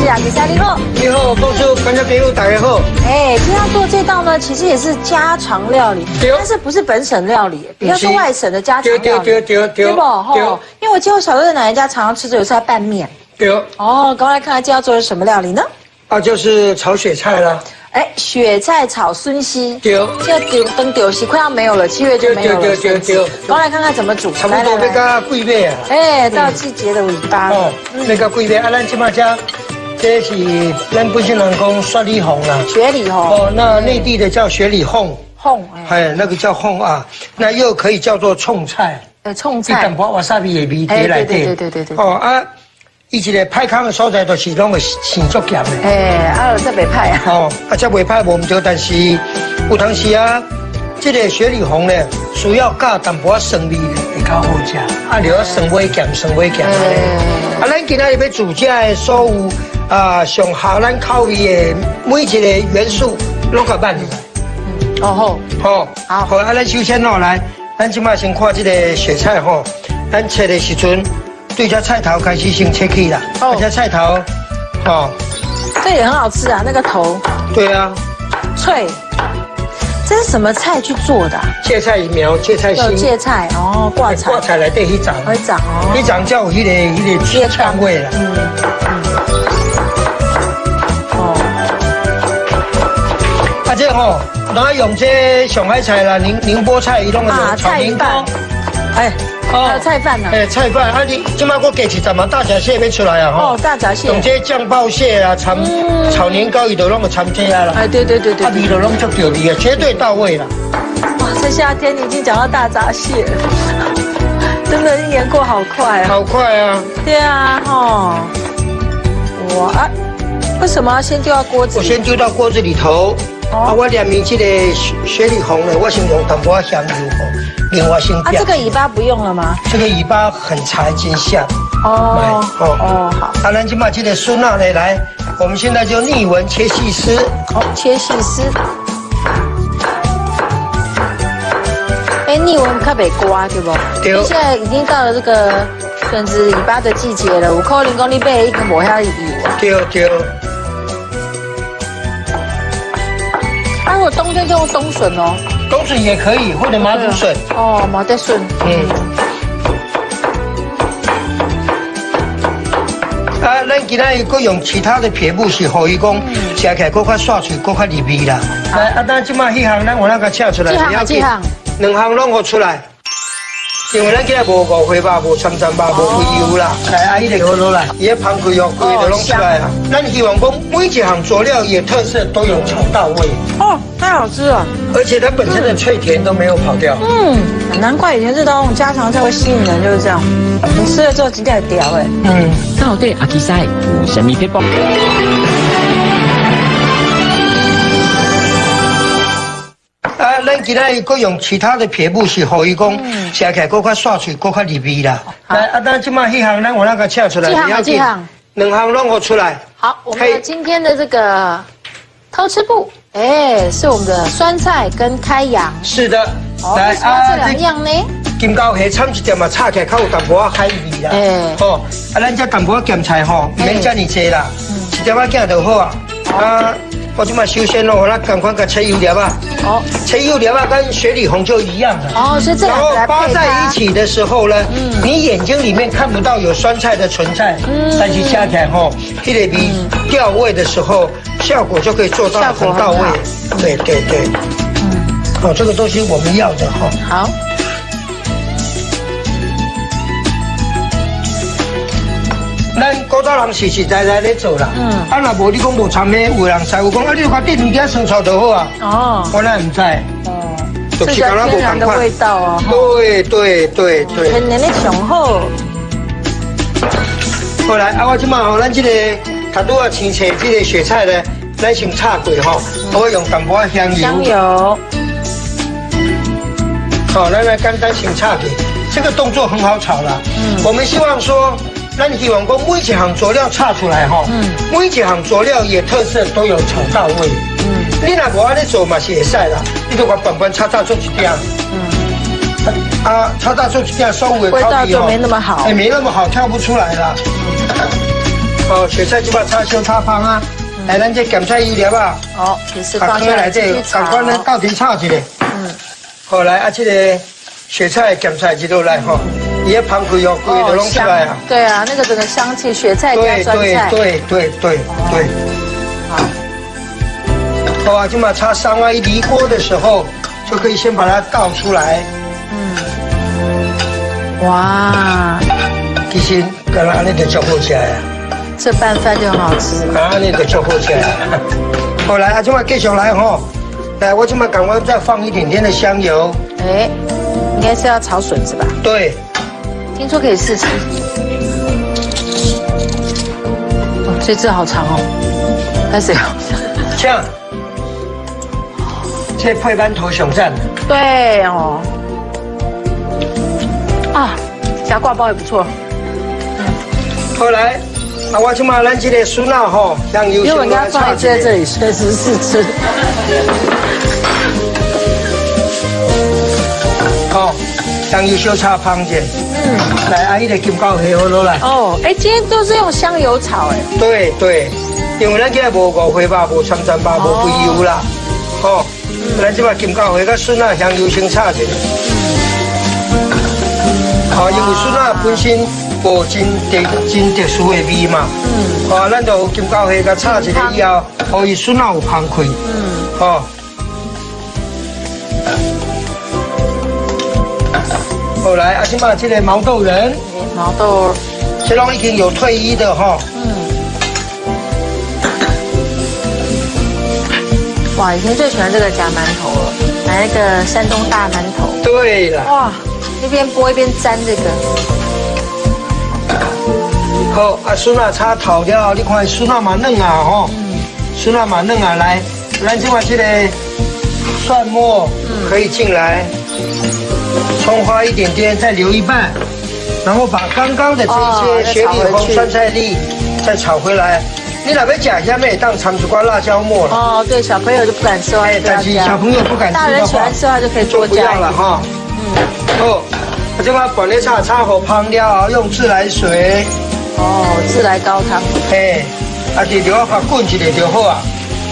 师啊，比赛你好。你好，公主，观众朋友大家好。哎，今天要做这道呢，其实也是家常料理，但是不是本省料理，比较是外省的家常料理。对不？吼，因为我记得我小时候在奶奶家常常吃着有时候拌面。对。哦，赶快来看看今天要做的什么料理呢？啊，就是炒雪菜啦。哎，雪菜炒孙溪。对。现在等丢西快要没有了，7月就没有了。对。赶快来看看怎么煮。差不多那个桂味啊。哎，到季节的尾巴。哦，那个桂味啊，咱起码家。这是咱本省人讲雪里红啦，雪里红哦，那内地的叫雪里红，哎，那个叫红啊，那又可以叫做冲菜，冲菜，一淡薄瓦萨比的味在内底，对，哦啊，伊一个派康的所在都是拢会生足咸的，哎，啊，这袂歹啊，哦，啊，这袂歹无唔对，但是有当时啊，这个雪里红呢，需要加淡薄生味会较好食，啊，就要生尾咸，啊，咱今仔日要煮这的所有。上下咱口味的每一个元素，拢甲拌入来。好。好，啊，咱首先来，咱即马先看这个雪菜吼，咱切的时阵，对这菜头开始先切起啦。这菜头，这也很好吃啊，那个头。对啊。脆。这是什么菜去做的？芥菜苗、芥菜心。芥菜哦，挂菜。挂菜内底迄长。会长哦。迄长才有迄个香味啦。啊，这吼，咱用这上海菜啦，宁波菜，伊拢会用炒年糕，还有菜饭呢。菜饭，啊，你今麦我加一10大闸蟹要出来啊，吼。大闸蟹。用这酱爆蟹啊，炒年糕，伊都拢会掺这啊啦。哎，对。啊，味都拢足够味啊，绝对到位啦。哇，这夏天你已经讲到大闸蟹了，真的，一年过好快啊。好快啊。对啊，吼。哇，为什么要先丢到锅子里？我先丢到锅子里头。啊，我连面这个雪里红呢，我先用淡薄香油吼，另外先。啊，这个尾巴不用了吗？这个尾巴很柴，真香。好。啊，咱今把这个笋啊来，我们现在就逆纹切细丝。好，切细丝。哎，逆纹较袂刮，对不？对。现在已经到了这个笋子尾巴的季节了，有可能讲你买一个无遐油。对。如果冬天就用冬笋哦，冬笋也可以，或者麻竹笋。哦，麻竹笋。啊，咱今仔佫用其他的撇步是，互伊讲吃起来佫较爽脆，佫较入味啦。来，啊，咱即马迄项咱有那个切出来，几项，2项拢互出来。因为咱今日无五花肉，无三层肉，无肥油啦。来，阿姨来好落来，伊个香桂哦，贵的拢出来啊。咱希望讲每一项佐料也特色都有炒到位。哦，太好吃了，而且它本身的脆甜都没有跑掉。难怪以前这种家常菜会吸引人，就是这样。你吃了之后真的屌哎。到底阿基赛有什么撇步？啊，咱今仔佫用其他的撇步是，互伊讲吃起来佫较爽脆，佫较入味啦。来，啊，咱即马迄项咱有那个切出来，几项，2项拢互出来。好，我们今天的这个偷吃步，是我们的酸菜跟开洋。是的。来啊，这2样呢？金高虾掺一点嘛，炒起来较有淡薄海味啦。啊，咱这淡薄咸菜吼，免遮尔济啦，1点仔羹就好啊。啊。我即马首先咯，我来赶快给切油条啊。切油条啊，跟雪里红就一样的。所以这两个来配它。然后包在一起的时候呢，你眼睛里面看不到有酸菜的存在，但是加起来吼，迄个味调味的时候，效果就可以做到很到位。对。这个东西我们要的哈。好。咱古早人实实在在咧做啦，啊，若无你讲无参咩，有人师傅讲啊，你就甲炖2点生炒就好啊。我哪唔知。就是天然的味道哦。对。天然的上好。好来，啊，我即马咱这个头拄啊青切这个雪菜呢，咱先炒过吼，我用淡薄香油。好，咱来简单先炒过，这个动作很好炒啦。我们希望说。咱希望讲每一项佐料炒出来吼，每一项佐料也特色都有炒到位。你若无安尼做嘛是会使啦，你就把板板炒做一点。炒做一点，所有的味道就没那么好，没那么好，跳不出来啦。哦，雪菜就把炒小炒芳啊，来咱这咸菜油料啊，哦，也是放下来继续炒。赶快呢到底炒一下。好来啊，这个雪菜咸菜这都来哈，伊个香气哦，贵都弄出来啊。对啊，那个整个香气，雪菜加酸菜。对。好啊，就把炒香啊一离锅的时候，就可以先把它倒出来。哇，其实刚刚那个就好起来啊。这拌饭就很好吃。啊，那个就好起来。好来啊，这么继续来哈。来，我这么赶快再放一点点的香油。哎，应该是要炒笋子吧？对。听说可以试吃。哦，这字好长哦。开始了。这样。这配班头熊赞。对哦。啊，夹挂包也不错。后来，啊，我就买咱这个笋啊吼，香油先来炒在这里，随时试吃。好，香油小炒芳者。来，阿姨的金膏黑好落来。哦，哎，今天都是用香油炒哎。对，因为咱今日无五花肉，无三珍肉，无肥油啦。哦，咱这把金膏黑甲笋啊，香油先炒一下。哦，因为笋啊本身无真特殊的味嘛。哦，咱就金膏黑甲炒一下以后，可以笋啊有香气。哦。后来啊，先把这个毛豆仁，毛豆，这种已经有退役的哈。哇，以前最喜欢这个夹馒头了，买那个山东大馒头。对了。哇，一边剥一边沾这个。好啊，笋啊炒透了，你看笋啊嘛嫩啊吼，笋啊嘛嫩啊，来，咱就把这个蒜末可以进来。葱花一点点，再留一半，然后把刚刚的这些雪里红、酸菜粒再炒回来。你哪边夹一下妹当长竹瓜辣椒末了？哦，对，小朋友就不敢吃的话，但是小朋友不敢吃的话，大人喜欢吃的话就可以多加。不要了哈。好，我就把管内炒好香了，用自来水。哦，自来高汤。啊，就留它滚一下就好啊。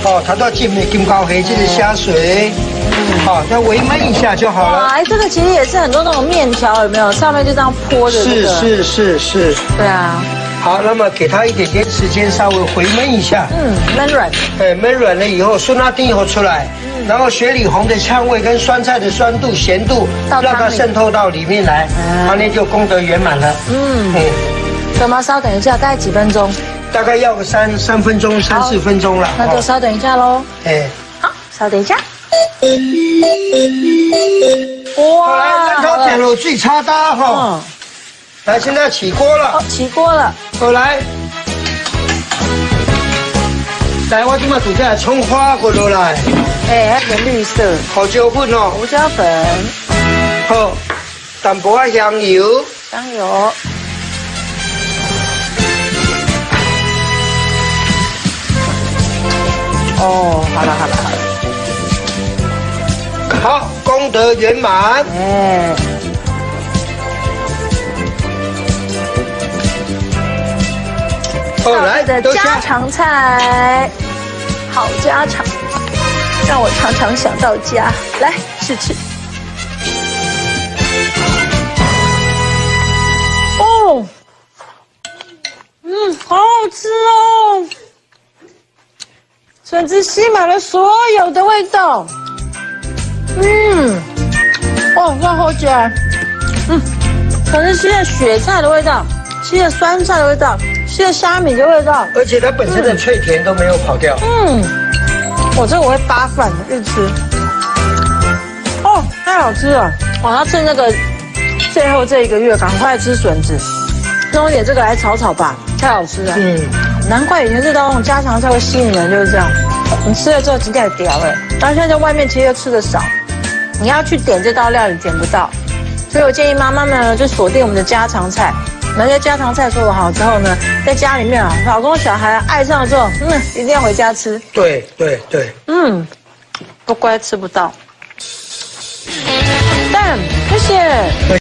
哦，它都浸的金膏黑这个虾水。好，再微焖一下就好了。哎，这个其实也是很多那种面条，有没有？上面就这样泼着。是。对啊。好，那么给它一点点时间，稍微回焖一下。焖软。焖软了以后，酸辣丁以后出来，然后雪里红的香味跟酸菜的酸度、咸度，让它渗透到里面来，那就功德圆满了。所以我们要稍等一下，大概几分钟？大概要个3分钟、3、4分钟了。那就稍等一下喽。好，稍等一下。哇！来，蛋糕点了最差搭哈。来，现在起锅了。起锅了。好来，我今麦煮下葱花过落来。还有绿色。胡椒粉哦。胡椒粉。好，淡薄仔香油。香油。哦，好了。好，功德圆满。后来的家常菜，好家常，让我常常想到家。来试吃。哦，好好吃哦。笋子吸满了所有的味道。让好起来。可能吸了雪菜的味道，吸了酸菜的味道，吸了虾米的味道，而且它本身的脆甜都没有跑掉。这个我会扒饭一直吃。哦，太好吃了！我要趁那个最后这1个月赶快吃笋子，弄一点这个来炒吧，太好吃了。难怪以前这道那种家常菜会吸引人，就是这样。你吃了之后真的屌然后现在在外面其实又吃的少，你要去点这道料理点不到，所以我建议妈妈们呢就锁定我们的家常菜。那些家常菜做好之后呢，在家里面老公小孩爱上了之后，一定要回家吃。对。不乖吃不到。但谢谢。